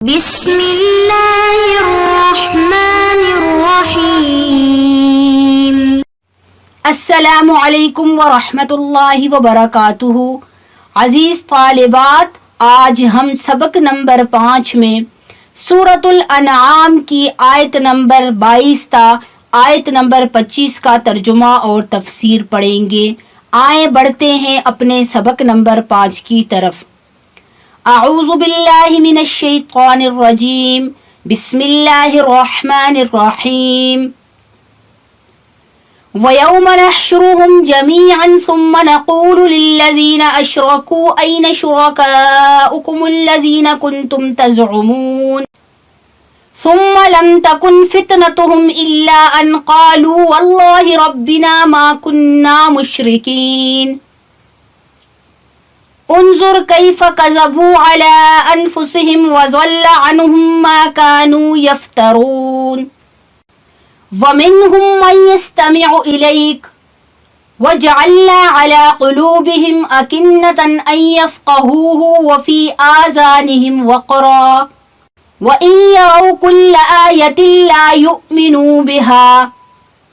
بسم اللہ الرحمن الرحیم۔ السلام علیکم ورحمۃ اللہ وبرکاتہ۔ عزیز طالبات، آج ہم سبق نمبر 5 میں سورۃ الانعام کی آیت نمبر 22 تا آیت نمبر 25 کا ترجمہ اور تفسیر پڑھیں گے۔ آئیں بڑھتے ہیں اپنے سبق نمبر 5 کی طرف۔ اعوذ باللہ من الشیطان الرجیم، بسم اللہ الرحمن الرحیم۔ وَيَوْمَ نَحْشُرُهُمْ جَمِيعًا ثُمَّ نَقُولُ لِلَّذِينَ أَشْرَكُوا أَيْنَ شُرَكَاؤُكُمُ الَّذِينَ كُنتُمْ تَزْعُمُونَ ثُمَّ لَمْ تَكُنْ فِتْنَتُهُمْ إِلَّا أَنْ قَالُوا وَاللَّهِ رَبِّنَا مَا كُنَّا مُشْرِكِينَ انظر کیف کذبوا علی انفسهم وضل عنهم ما كانوا یفترون ومنهم من يستمع الیک وجعلنا على قلوبهم أكنة أن يفقهوه وفي آذانهم وقرا وإن يروا كل آية لا يؤمنوا بها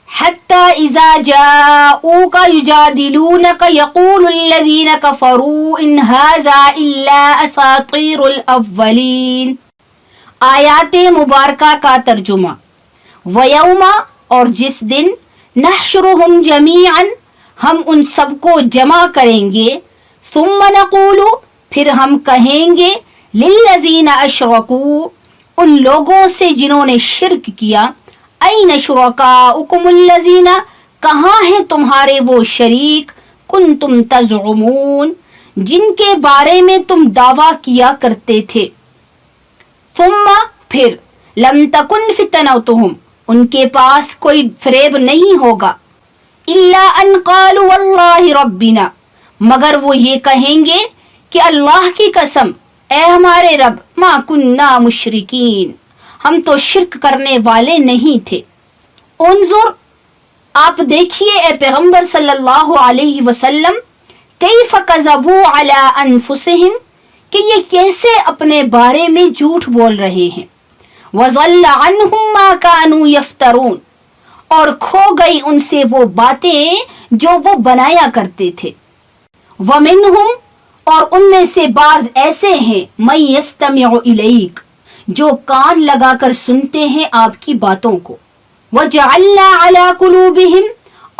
حتى إذا جاءوك يجادلونك يقول الذين كفروا إن هذا إلا أساطير الأولين۔ آیات مبارکہ کا ترجمہ۔ وَيَوْمَ، اور جس دن، نحشرهم جميعا، ہم ان سب کو جمع کریں گے، ثم نقول، پھر ہم کہیں گے، للذین اشرکوا، ان لوگوں سے جنہوں نے شرک کیا، این شرکاؤکم الذین، کہاں ہیں تمہارے وہ شریک، کنتم تزعمون، جن کے بارے میں تم دعویٰ کیا کرتے تھے، ثم، پھر، لم تکن فتنتہم، ان کے پاس کوئی فریب نہیں ہوگا، الا ان قالوا واللہ ربنا، مگر وہ یہ کہیں گے کہ اللہ کی قسم، اے ہمارے رب، ما کننا مشرکین، ہم تو شرک کرنے والے نہیں تھے۔ انظر، آپ دیکھیے اے پیغمبر صلی اللہ علیہ وسلم، کیف کذبوا علی انفسہم، کہ یہ کیسے اپنے بارے میں جھوٹ بول رہے ہیں، وضل عنہم ما كانوا یفترون، اور کھو گئی ان سے وہ باتیں جو وہ بنایا کرتے تھے، ومنہم، اور ان میں سے بعض ایسے ہیں، من یستمع الیک، جو کان لگا کر سنتے ہیں آپ کی باتوں کو، وَجَعَلْنَا عَلَى قُلُوبِهِمْ،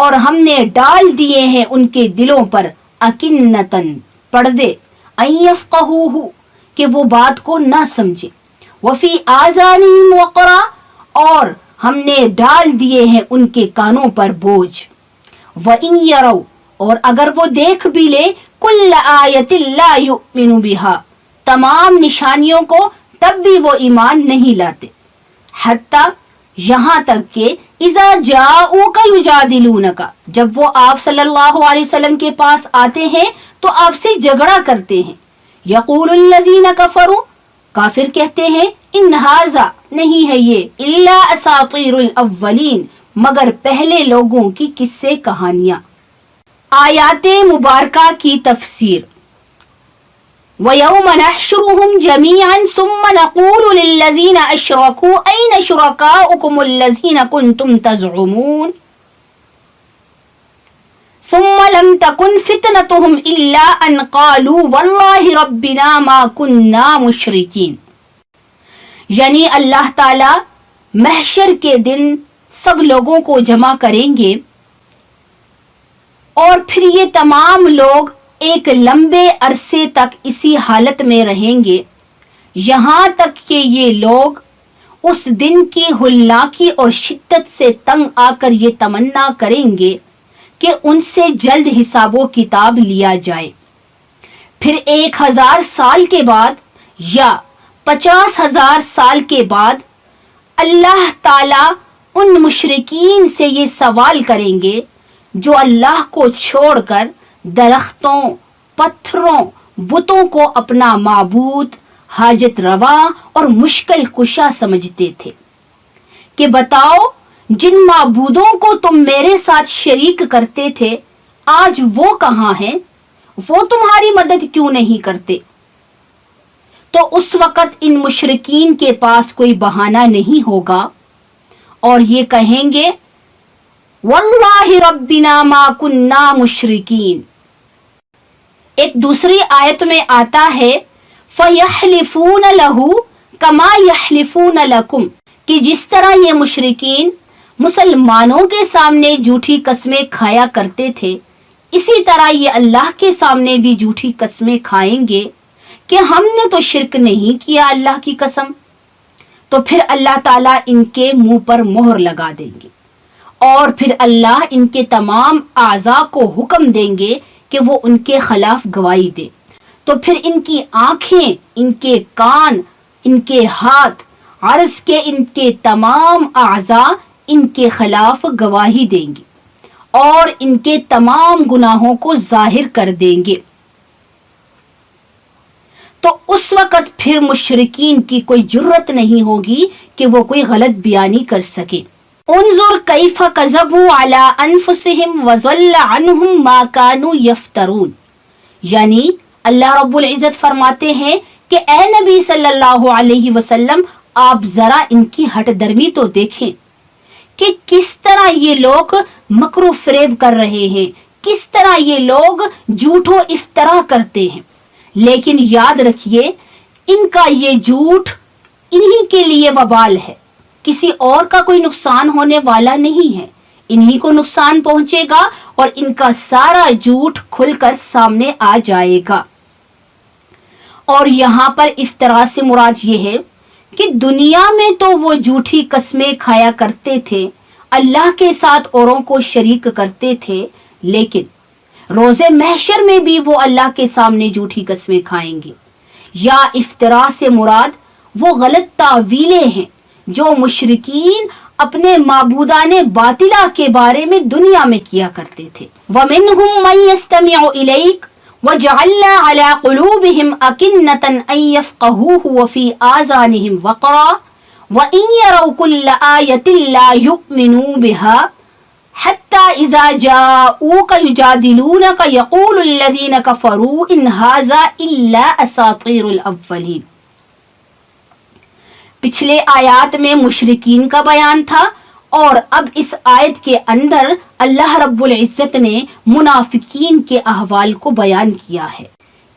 اور ہم نے ڈال دیے ہیں ان کے دلوں پر، أَكِنَّةً، پردے، أَن يَفْقَهُوهُ، کہ وہ بات کو نہ سمجھے، وَفِي آذَانِهِمْ وَقْرًا، اور ہم نے ڈال دیے ہیں ان کے کانوں پر بوجھ، وَإِن يَرَوْا، اور اگر وہ دیکھ بھی لے، كُلَّ آيَةٍ لَا يُؤْمِنُ بِهَا، تمام نشانیوں کو، تب بھی وہ ایمان نہیں لاتے، حتیٰ، یہاں تک کہ اذا جاؤک یجادلونک، جب وہ آپ صلی اللہ علیہ وسلم کے پاس آتے ہیں تو آپ سے جھگڑا کرتے ہیں، یقول الذین کفروا، کافر کہتے ہیں، ان ھذا، نہیں ہے یہ، الا اساطیر الاولین، مگر پہلے لوگوں کی قصے کہانیاں۔ آیات مبارکہ کی تفسیر۔ وَيَوْمَ نَحْشُرُهُمْ جَمِيعًا ثُمَّ نَقُولُ لِلَّذِينَ أَشْرَكُوا أَيْنَ شُرَكَاؤُكُمُ الَّذِينَ كُنتُمْ تَزْعُمُونَ ثُمَّ لَمْ تَكُنْ فِتْنَتُهُمْ إِلَّا أَنْ قَالُوا وَاللَّهِ رَبِّنَا مَا كُنَّا مُشْرِكِينَ، یعنی اللہ تعالی محشر کے دن سب لوگوں کو جمع کریں گے، اور پھر یہ تمام لوگ ایک لمبے عرصے تک اسی حالت میں رہیں گے، یہاں تک کہ یہ لوگ اس دن کی ہولناکی اور شدت سے تنگ آ کر یہ تمنا کریں گے کہ ان سے جلد حساب و کتاب لیا جائے۔ پھر 1000 سال کے بعد یا 50,000 سال کے بعد اللہ تعالی ان مشرکین سے یہ سوال کریں گے جو اللہ کو چھوڑ کر درختوں، پتھروں، بتوں کو اپنا معبود، حاجت روا اور مشکل کشا سمجھتے تھے، کہ بتاؤ جن معبودوں کو تم میرے ساتھ شریک کرتے تھے آج وہ کہاں ہیں، وہ تمہاری مدد کیوں نہیں کرتے؟ تو اس وقت ان مشرکین کے پاس کوئی بہانہ نہیں ہوگا اور یہ کہیں گے واللہ ربنا ما کننا مشرکین۔ ایک دوسری آیت میں آتا ہے فَيَحْلِفُونَ لَهُ كَمَا يَحْلِفُونَ لَكُمْ، کہ جس طرح یہ مشرکین مسلمانوں کے سامنے جھوٹی قسمیں کھایا کرتے تھے، اسی طرح یہ اللہ کے سامنے بھی جھوٹی قسمیں کھائیں گے کہ ہم نے تو شرک نہیں کیا اللہ کی قسم۔ تو پھر اللہ تعالیٰ ان کے منہ پر مہر لگا دیں گے اور پھر اللہ ان کے تمام اعضاء کو حکم دیں گے کہ وہ ان کے خلاف گواہی دے۔ تو پھر ان کی آنکھیں، ان کے کان، ان کے ہاتھ، عرض کے ان کے تمام اعضاء ان کے خلاف گواہی دیں گے اور ان کے تمام گناہوں کو ظاہر کر دیں گے۔ تو اس وقت پھر مشرکین کی کوئی جرت نہیں ہوگی کہ وہ کوئی غلط بیانی کر سکے۔ انظر کیف کذبوا علی انفسہم وضل عنہم ما کانوا یفترون، یعنی اللہ رب العزت فرماتے ہیں کہ اے نبی صلی اللہ علیہ وسلم آپ ذرا ان کی ہٹ درمی تو دیکھیں کہ کس طرح یہ لوگ مکر و فریب کر رہے ہیں، کس طرح یہ لوگ جھوٹ و افطرا کرتے ہیں۔ لیکن یاد رکھیے ان کا یہ جھوٹ انہی کے لیے وبال ہے، کسی اور کا کوئی نقصان ہونے والا نہیں ہے، انہی کو نقصان پہنچے گا اور ان کا سارا جھوٹ کھل کر سامنے آ جائے گا۔ اور یہاں پر افطرا سے مراد یہ ہے کہ دنیا میں تو وہ جھوٹی قسمیں کھایا کرتے تھے، اللہ کے ساتھ اوروں کو شریک کرتے تھے، لیکن روز محشر میں بھی وہ اللہ کے سامنے جھوٹی قسمیں کھائیں گے۔ یا افطرا سے مراد وہ غلط تعویلیں ہیں جو مشرکین اپنے معبودان باطلہ کے بارے میں دنیا میں کیا کرتے تھے۔ وَمِنْهُمْ مَنْ يَسْتَمِعُ إِلَيْكَ وَجَعَلْنَا عَلَىٰ قُلُوبِهِمْ أَكِنَّةً أَن يَفْقَهُوهُ وَفِي آذَانِهِمْ وَقْرًا وَإِن يَرَوْا كُلَّ آيَةٍ لَا يُؤْمِنُوا بِهَا حَتَّى إِذَا جَاءُوكَ يُجَادِلُونَكَ يَقُولُ الَّذِينَ كَفَرُوا إِنْ هَٰذَا إِلَّا أَسَاطِيرُ الْأَوَّلِينَ۔ پچھلے آیات میں مشرکین کا بیان تھا اور اب اس آیت کے اندر اللہ رب العزت نے منافقین کے احوال کو بیان کیا ہے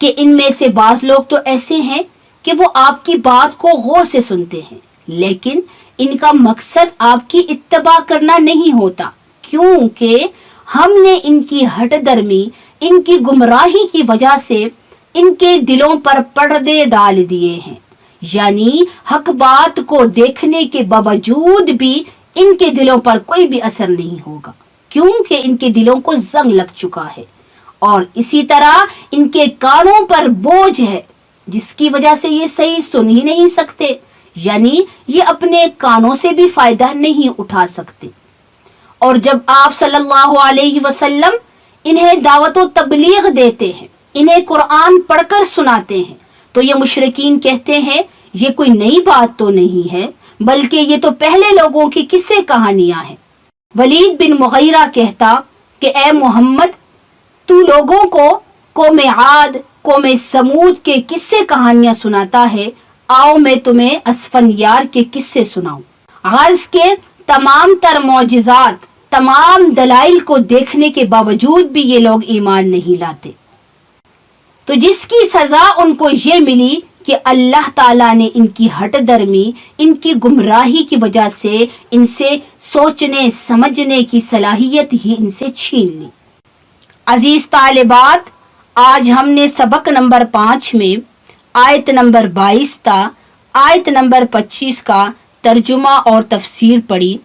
کہ ان میں سے بعض لوگ تو ایسے ہیں کہ وہ آپ کی بات کو غور سے سنتے ہیں، لیکن ان کا مقصد آپ کی اتباع کرنا نہیں ہوتا، کیونکہ ہم نے ان کی ہٹ درمی، ان کی گمراہی کی وجہ سے ان کے دلوں پر پردے ڈال دیے ہیں، یعنی حق بات کو دیکھنے کے باوجود بھی ان کے دلوں پر کوئی بھی اثر نہیں ہوگا، کیونکہ ان کے دلوں کو زنگ لگ چکا ہے، اور اسی طرح ان کے کانوں پر بوجھ ہے جس کی وجہ سے یہ صحیح سن ہی نہیں سکتے، یعنی یہ اپنے کانوں سے بھی فائدہ نہیں اٹھا سکتے۔ اور جب آپ صلی اللہ علیہ وسلم انہیں دعوت و تبلیغ دیتے ہیں، انہیں قرآن پڑھ کر سناتے ہیں، تو یہ مشرکین کہتے ہیں یہ کوئی نئی بات تو نہیں ہے، بلکہ یہ تو پہلے لوگوں کی قصے کہانیاں ہیں۔ ولید بن مغیرہ کہتا کہ اے محمد تو لوگوں کو قوم عاد، قوم سمود کے قصے کہانیاں سناتا ہے، آؤ میں تمہیں اسفنیار کے قصے سناؤں۔ غرض کے تمام تر معجزات، تمام دلائل کو دیکھنے کے باوجود بھی یہ لوگ ایمان نہیں لاتے، تو جس کی سزا ان کو یہ ملی کہ اللہ تعالیٰ نے ان کی ہٹ درمی، ان کی گمراہی کی وجہ سے ان سے سوچنے سمجھنے کی صلاحیت ہی ان سے چھین لی۔ عزیز طالبات، آج ہم نے سبق نمبر 5 میں آیت نمبر 22 تا آیت نمبر 25 کا ترجمہ اور تفسیر پڑھی،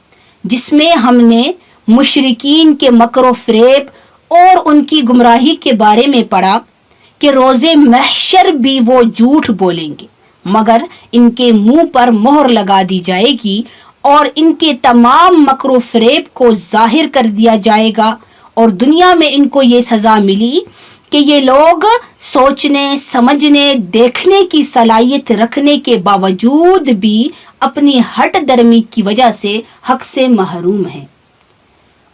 جس میں ہم نے مشرکین کے مکر و فریب اور ان کی گمراہی کے بارے میں پڑھا کہ روز محشر بھی وہ جھوٹ بولیں گے، مگر ان کے منہ پر مہر لگا دی جائے گی اور ان کے تمام مکر و فریب کو ظاہر کر دیا جائے گا، اور دنیا میں ان کو یہ سزا ملی کہ یہ لوگ سوچنے سمجھنے دیکھنے کی صلاحیت رکھنے کے باوجود بھی اپنی ہٹ درمی کی وجہ سے حق سے محروم ہیں۔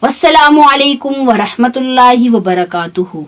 والسلام علیکم ورحمۃ اللہ وبرکاتہ۔